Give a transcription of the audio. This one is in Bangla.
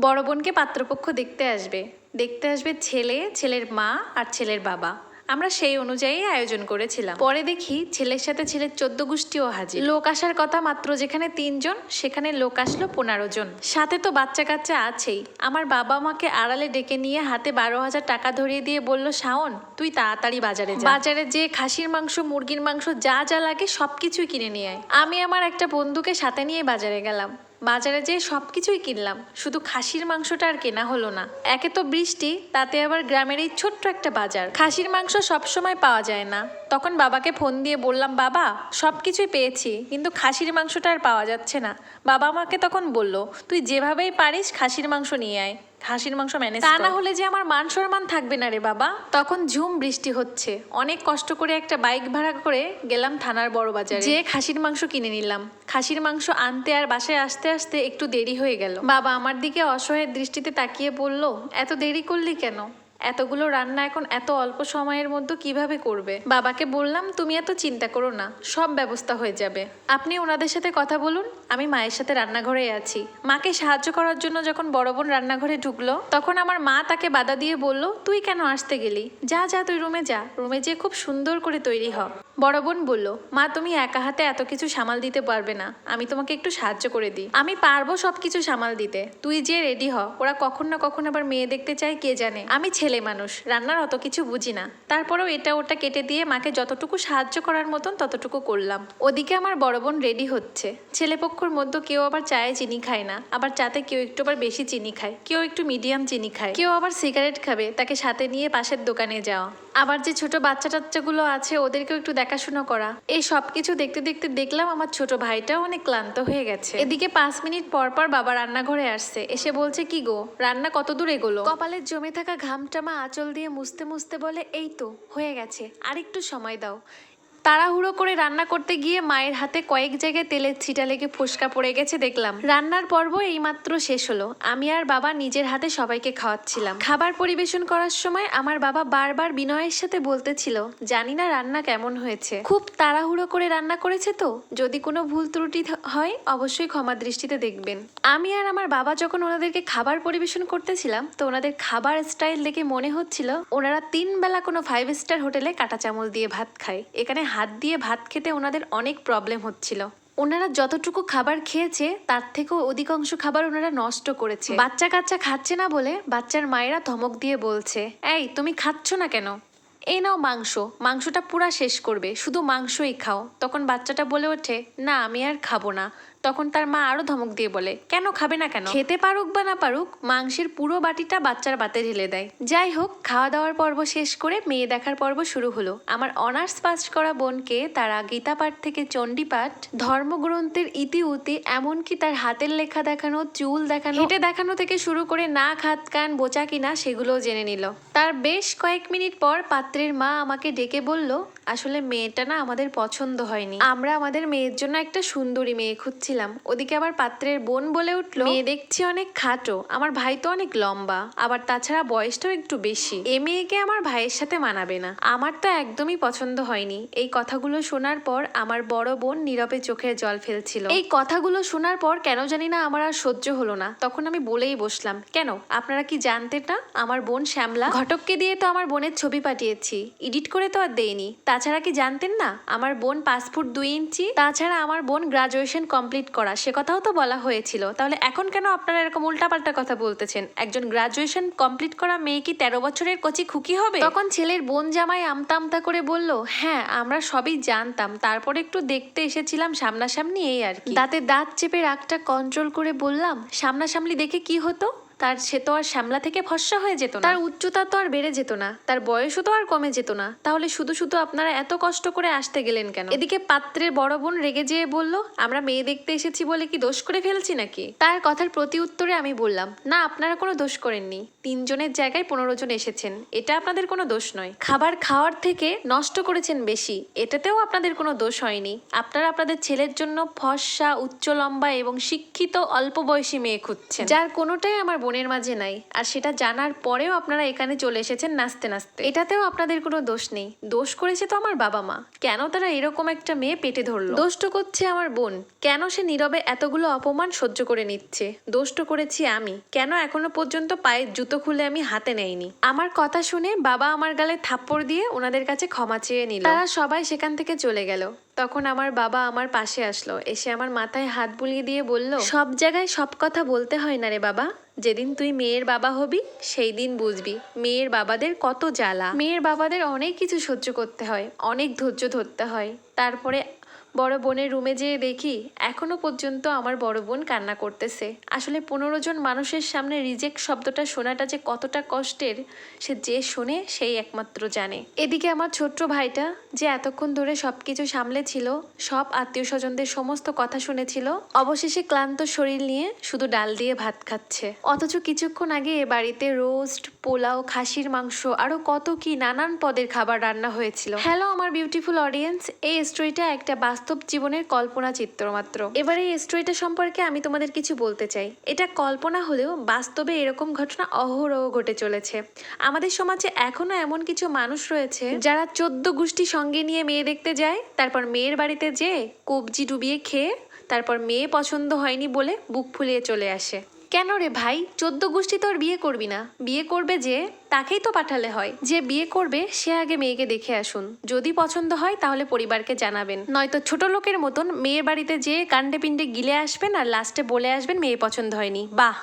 বড় বোনকে পাত্রপক্ষ দেখতে আসবে ছেলে, ছেলের মা আর ছেলের বাবা। আমরা সেই অনুযায়ী আয়োজন করেছিলাম। পরে দেখি ছেলের সাথে ছেলের 14 গোষ্ঠীও হাজির। লোক আসার কথা মাত্র যেখানে 3 জন, সেখানে লোক আসলো 15 জন। সাথে তো বাচ্চা কাচ্চা আছেই। আমার বাবা মাকে আড়ালে ডেকে নিয়ে হাতে 12,000 টাকা ধরিয়ে দিয়ে বলল, শাওন তুই তাড়াতাড়ি বাজারে যে খাসির মাংস, মুরগির মাংস যা যা লাগে সবকিছুই কিনে নিয়ে আয়। আমি আমার একটা বন্ধুকে সাথে নিয়ে বাজারে গেলাম। বাজারে যেয়ে সবকিছুই কিনলাম, শুধু খাসির মাংসটা আর কেনা হলো না। একে তো বৃষ্টি, তাতে আবার গ্রামের এই ছোট্ট একটা বাজার। খাসির মাংস সবসময় পাওয়া যায় না। তখন বাবাকে ফোন দিয়ে বললাম, বাবা সবকিছুই পেয়েছি, কিন্তু খাসির মাংসটা আর পাওয়া যাচ্ছে না। বাবা আমাকে তখন বলল, তুই যেভাবেই পারিস খাসির মাংস নিয়ে আয়, খাসির মাংস ম্যানেজ কর, তা না হলে যে আমার মান সম্মান থাকবে না রে বাবা। তখন ঝুম বৃষ্টি হচ্ছে। অনেক কষ্ট করে একটা বাইক ভাড়া করে গেলাম থানার বড় বাজারে, যে খাসির মাংস কিনে নিলাম। খাসির মাংস আনতে আর বাসায় আসতে আসতে একটু দেরি হয়ে গেল। বাবা আমার দিকে অসহায় দৃষ্টিতে তাকিয়ে বলল, এত দেরি করলি কেন? এতগুলো রান্না এখন এত অল্প সময়ের মধ্যে কিভাবে করবে? বাবাকে বললাম, তুমি এত চিন্তা করো না, সব ব্যবস্থা হয়ে যাবে। আপনি ওনাদের সাথে কথা বলুন, আমি মায়ের সাথে রান্নাঘরে আছি। মাকে সাহায্য করার জন্য যখন বড় বোন রান্নাঘরে ঢুকলো, তখন আমার মা তাকে বাধা দিয়ে বলল, তুই কেন আসতে গেলি? যা যা তুই রুমে যা, রুমে যেয়ে খুব সুন্দর করে তৈরি হ। বড় বোন বলল, মা তুমি একা হাতে এত কিছু সামাল দিতে পারবে না, আমি তোমাকে একটু সাহায্য করে দিই। আমি পারবো সবকিছু সামাল দিতে, তুই যে রেডি হ। ওরা কখন না কখন আবার মেয়ে দেখতে চায় কে জানে। আমি ছেলে মানুষ, রান্নার অত কিছু বুঝি না, তারপরেও এটা ওটা কেটে দিয়ে মাকে যতটুকু সাহায্য করার মতন ততটুকু করলাম। ওদিকে আমার বড় বোন রেডি হচ্ছে। ছেলেপক্ষর মধ্যে কেউ আবার চায়ে চিনি খায় না, আবার চাতে কেউ একটু আবার বেশি চিনি খায়, কেউ একটু মিডিয়াম চিনি খায়, কেউ আবার সিগারেট খাবে, তাকে সাথে নিয়ে পাশের দোকানে যাওয়া। আবার যে ছোট বাচ্চা টাচ্চাগুলো আছে ওদেরকেও একটু দেখাশোনা করা। এই সব কিছু দেখতে দেখতে দেখলাম আমার ছোট ভাইটাও অনেক ক্লান্ত হয়ে গেছে। এদিকে 5 মিনিট পর পর বাবা রান্নাঘরে আসছে, এসে বলছে, কি গো রান্না কত দূর এগোলো? কপালের জমে থাকা ঘামটা মা আঁচল দিয়ে মুছতে মুছতে বলে, এই তো হয়ে গেছে, আর একটু সময় দাও। তাড়াহুড়ো করে রান্না করতে গিয়ে মায়ের হাতে কয়েক জায়গায় তেলের ছিটা লেগে ফোসকা পড়ে গেছে দেখলাম। রান্নার পর্ব এইমাত্র শেষ হলো। আমি আর বাবা নিজের হাতে সবাইকে খাওয়াচ্ছিলাম। খাবার পরিবেশন করার সময় আমার বাবা বারবার বিনয়ের সাথে বলতেছিল, জানি না রান্না কেমন হয়েছে, খুব তাড়াহুড়ো করে রান্না করেছে তো, যদি কোনো ভুল ত্রুটি হয় অবশ্যই ক্ষমা দৃষ্টিতে দেখবেন। আমি আর আমার বাবা যখন ওনাদেরকে খাবার পরিবেশন করতেছিলাম, তো ওনাদের খাবার স্টাইল দেখে মনে হচ্ছিল ওনারা 3 বেলা কোনো 5 স্টার হোটেলে কাঁটা চামচ দিয়ে ভাত খায়। এখানে হাত দিয়ে ভাত খেতে ওনাদের অনেক প্রবলেম হচ্ছিল। ওনারা যতটুকু খাবার খেয়েছে তার থেকেও অধিকাংশ খাবার ওনারা নষ্ট করেছে। বাচ্চা কাচ্চা খাচ্ছে না বলে বাচ্চার মায়েরা ধমক দিয়ে বলছে, এই তুমি খাচ্ছ না কেন? এই নাও মাংস, মাংসটা পুরা শেষ করবে, শুধু মাংসই খাও। তখন বাচ্চাটা বলে ওঠে, না আমি আর খাবো না। তখন তার মা আরো ধমক দিয়ে বলে, কেন খাবে না কেন? খেতে পারুক বা না পারুক, মাংসের পুরো বাটিটা বাচ্চার পাতে ঢেলে দেয়। যাই হোক, খাওয়া দাওয়ার পর্ব শেষ করে মেয়ে দেখার পর্ব শুরু হলো। আমার অনার্স পাস করা বোনকে তারা গীতা পাঠ থেকে চণ্ডী পাঠ, ধর্মগ্রন্থের ইতি উতি, এমনকি তার হাতের লেখা দেখানো, চুল দেখানো, হেঁটে দেখানো থেকে শুরু করে নাক হাত কান বোচা কিনা সেগুলোও জেনে নিল। তার বেশ কয়েক মিনিট পর পাত্রের মা আমাকে ডেকে বলল, আসলে মেয়েটা না আমাদের পছন্দ হয়নি, আমরা আমাদের মেয়ের জন্য একটা সুন্দরী মেয়ে খুঁজছিলাম। ওদিকে আবার পাত্রের বোন বলে উঠলো, মেয়ে দেখছি অনেক খাটো, আমার ভাই তো অনেক লম্বা, আবার তাছাড়া বয়সটাও একটু বেশি, এ মেয়েকে আমার ভাইয়ের সাথে মানাবে না, আমার তো একদমই পছন্দ হয়নি। এই কথাগুলো শোনার পর আমার বড় বোন নীরবে চোখের জল ফেলছিল। এই কথাগুলো শোনার পর কেন জানি না আমার আর সহ্য হলো না। তখন আমি বলেই বসলাম, কেন আপনারা কি জানতেন না আমার বোন শ্যামলা? ঘটককে দিয়ে তো আমার বোনের ছবি পাঠিয়েছি, এডিট করে তো আর দেইনি। তাছাড়া কি জানতেন না আমার বোন 5 ফুট 2 ইঞ্চি? তাছাড়া আমার বোন গ্রাজুয়েশন কমপ্লিট করা, সে কথাও তো বলা হয়েছিল। তাহলে এখন কেন আপনারা এরকম উল্টাপাল্টা কথা বলতেছেন? একজন গ্রাজুয়েশন কমপ্লিট করা মেয়ে কি 13 বছরের কচি খুকি হবে? তখন ছেলের বোন জামাই আমতা আমতা করে বলল, হ্যাঁ আমরা সবই জানতাম, তারপর একটু দেখতে এসেছিলাম সামনাসামনি, এই আর কি। দাঁতে দাঁত চেপে রাগটা কন্ট্রোল করে বললাম, সামনাসামনি দেখে কি হতো? সে তো আর শ্যামলা থেকে ফর্সা হয়ে যেত না, তার উচ্চতা তো আর বেড়ে যেত না, তার বয়সও তো আর কমে যেত না। তাহলে শুধু শুধু আপনারা এত কষ্ট করে আসতে গেলেন কেন? এদিকে পাত্রের বড় বোন রেগে যেয়ে বলল, আমরা মেয়ে দেখতে এসেছি বলে কি দোষ করে ফেলছি নাকি? তার কথার প্রতি উত্তরে আমি বললাম, না আপনারা কোনো দোষ করেননি, 3 জনের জায়গায় 15 জন এসেছেন, এটা আপনাদের কোনো দোষ নয়। খাবার খাওয়ার থেকে নষ্ট করেছেন বেশি, এটাতেও আপনাদের কোনো দোষ হয়নি। আপনারা আপনাদের ছেলের জন্য ফর্সা, উচ্চ লম্বা এবং শিক্ষিত অল্প বয়সী মেয়ে খুঁজছেন, যার কোনোটাই আমার বোনের মাঝে নাই, আর সেটা জানার পরেও আপনারা এখানে চলে এসেছেন নাচতে নাচতে। এটাতেও আপনাদের কোনো দোষ নেই, দোষ করেছে তো আমার বাবা মা। কেন তারা এরকম একটা মেয়ে পেটে ধরলো? দোষ্ট করছে আমার বোন, কেন সে নীরবে এতগুলো অপমান সহ্য করে নিচ্ছে? দোষ্ট করেছি আমি, কেন এখনো পর্যন্ত পায়ের জুতো খুলে আমি হাতে নেইনি? আমার কথা শুনে বাবা আমার গালে থাপ্পড় দিয়ে ওনাদের কাছে ক্ষমা চেয়ে নিল। তারা সবাই সেখান থেকে চলে গেল। তখন আমার বাবা আমার পাশে আসলো, এসে আমার মাথায় হাত বুলিয়ে দিয়ে বলল, সব জায়গায় সব কথা বলতে হয় না রে বাবা। যেদিন তুই মেয়ের বাবা হবি সেই দিন বুঝবি মেয়ের বাবাদের কত জ্বালা। মেয়ের বাবাদের অনেক কিছু সহ্য করতে হয়, অনেক ধৈর্য ধরতে হয়। তারপরে বড় বোনের রুমে যেয়ে দেখি এখনো পর্যন্ত আমার বড় বোন কান্না করতেছে। আসলে 15 জন মানুষের সামনে রিজেক্ট শব্দটা শোনাটা যে কতটা কষ্টের, সে যে শোনে সেই একমাত্র জানে। এদিকে আমার ছোট্ট ভাইটা, যে এতক্ষণ ধরে সবকিছু সামলেছিল, সব আত্মীয় স্বজনদের সমস্ত কথা শুনেছিল, অবশেষে ক্লান্ত শরীর নিয়ে শুধু ডাল দিয়ে ভাত খাচ্ছে। অথচ কিছুক্ষণ আগে এ বাড়িতে রোস্ট, পোলাও, খাসির মাংস, আরো কত কি নানান পদের খাবার রান্না হয়েছিল। হ্যালো আমার বিউটিফুল অডিয়েন্স, এই স্টোরিটা একটা বাস্তব জীবনের কল্পনা চিত্র মাত্র। এবার এই স্টোরিটা সম্পর্কে আমি তোমাদের কিছু বলতে চাই। এটা কল্পনা হলেও বাস্তবে এরকম ঘটনা অহরহ ঘটে চলেছে। আমাদের সমাজে এখনো এমন কিছু মানুষ রয়েছে যারা 14 গোষ্ঠী সঙ্গে নিয়ে মেয়ে দেখতে যায়, তারপর মেয়ের বাড়িতে যেয়ে কবজি ডুবিয়ে খেয়ে তারপর মেয়ে পছন্দ হয়নি বলে বুক ফুলিয়ে চলে আসে। কেন রে ভাই, 14 গোষ্ঠী তো আর বিয়ে করবি না? বিয়ে করবে যে, তাকেই তো পাঠালে হয়। যে বিয়ে করবে সে আগে মেয়েকে দেখে আসুন, যদি পছন্দ হয় তাহলে পরিবারকে জানাবেন, নয়তো ছোট লোকের মতন মেয়ের বাড়িতে যেয়ে কাণ্ডে পিণ্ডে গিলে আসবেন আর লাস্টে বলে আসবেন মেয়ে পছন্দ হয়নি। বাহ।